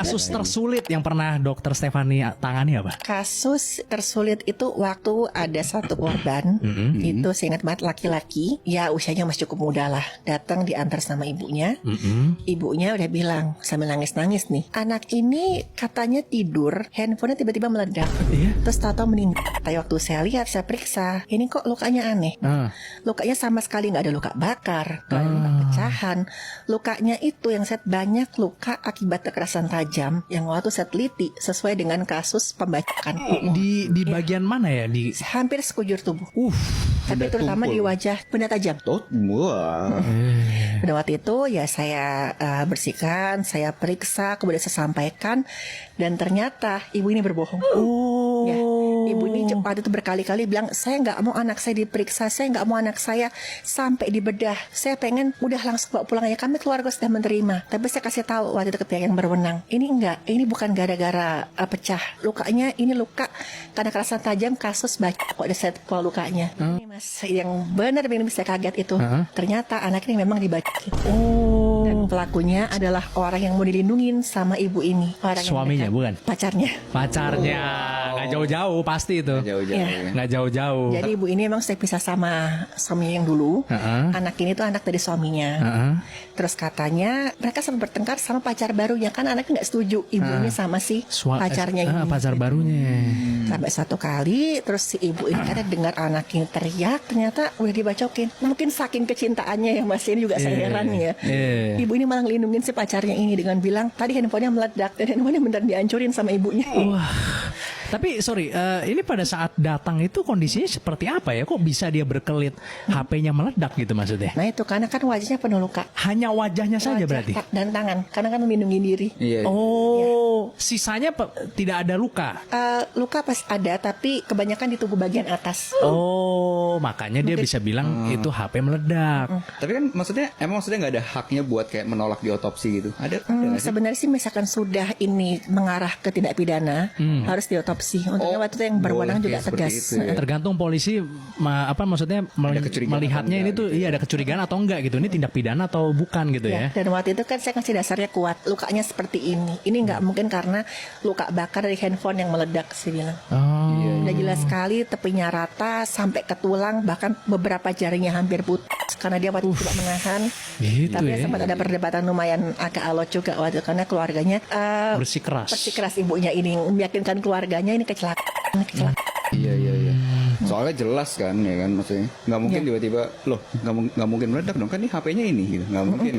Kasus tersulit yang pernah Dokter Stefani tangani apa? Kasus tersulit itu waktu ada satu korban, itu saya ingat banget laki-laki, ya usianya masih cukup muda lah, datang diantar sama ibunya. Ibunya udah bilang sambil nangis-nangis nih, anak ini katanya tidur, handphonenya tiba-tiba meledak. Terus tahu-tahu meninggal. Tapi waktu saya lihat, saya periksa, ini kok lukanya aneh. Lukanya sama sekali nggak ada luka bakar, nggak ada luka pecahan. Lukanya itu yang saya banyak luka akibat kekerasan tajam yang waktu saya teliti sesuai dengan kasus pembacokan. Di bagian mana ya? Di Hampir sekujur tubuh. Tapi terutama di wajah benda tajam. Pada waktu itu ya saya bersihkan, saya periksa, kemudian saya sampaikan, dan ternyata ibu ini berbohong. Ya, ibu ini cepat itu berkali-kali bilang, saya nggak mau anak saya diperiksa, saya nggak mau anak saya sampai dibedah. Saya pengen udah langsung bawa pulang aja. Kami keluarga sudah menerima. Tapi saya kasih tahu waktu itu ke pihak yang berwenang, ini enggak, ini bukan gara-gara pecah. Lukanya ini luka karena kekerasan tajam, kasus baca kok ada set lukanya. Ini mas, yang benar bisa kaget itu. Ternyata anak ini memang dibacokin. Dan pelakunya adalah orang yang mau dilindungin sama ibu ini. Orang suaminya bukan? Pacarnya. Nggak jauh-jauh pasti itu. Nggak jauh-jauh. Jadi ibu ini memang saya pisah sama suaminya yang dulu. Anak ini tuh anak dari suaminya. Terus katanya mereka sempat bertengkar sama pacar barunya, kan anaknya nggak setuju ibunya sama si pacarnya ini. Pacar barunya. Sampai satu kali terus si ibu ini ada dengar anaknya teriak, ternyata udah dibacokin. Mungkin saking kecintaannya ya mas, ini juga saya heran ya. Ibu ini malah ngelindungin si pacarnya ini dengan bilang tadi handphonenya meledak, dan handphonenya benar dihancurin sama ibunya. Tapi sorry, ini pada saat datang itu kondisinya seperti apa ya? Kok bisa dia berkelit, HP-nya meledak gitu maksudnya? Nah itu karena kan wajahnya penuh luka. Hanya wajahnya saja berarti? Dan tangan, karena kan melindungi diri. Sisanya tidak ada luka? Luka pas ada, tapi kebanyakan di tubuh bagian atas. Makanya dia bisa bilang itu HP meledak. Tapi kan maksudnya nggak ada haknya buat kayak menolak diotopsi gitu? Ada sebenarnya sih misalkan sudah ini mengarah ke tindak pidana, harus diotopsi. Untungnya waktu itu yang berwenang juga tegas. Tergantung polisi maksudnya melihatnya ini tuh ada kecurigaan atau enggak gitu. Ini tindak pidana atau bukan gitu ya. Dan waktu itu kan saya kasih dasarnya kuat. Lukanya seperti ini. Ini nggak mungkin karena luka bakar dari handphone yang meledak sih bilang. Udah jelas sekali, tepinya rata sampai ke tulang, bahkan beberapa jarinya hampir putus karena dia waktu itu tidak menahan. Tapi sempat ada perdebatan lumayan agak alot juga waktu itu, karena keluarganya bersikeras ibunya ini meyakinkan keluarganya ini kecelakaan. Iya. Soalnya jelas kan ya kan, maksudnya nggak mungkin tiba-tiba nggak mungkin meledak dong, kan ini HP-nya ini gitu, nggak mungkin.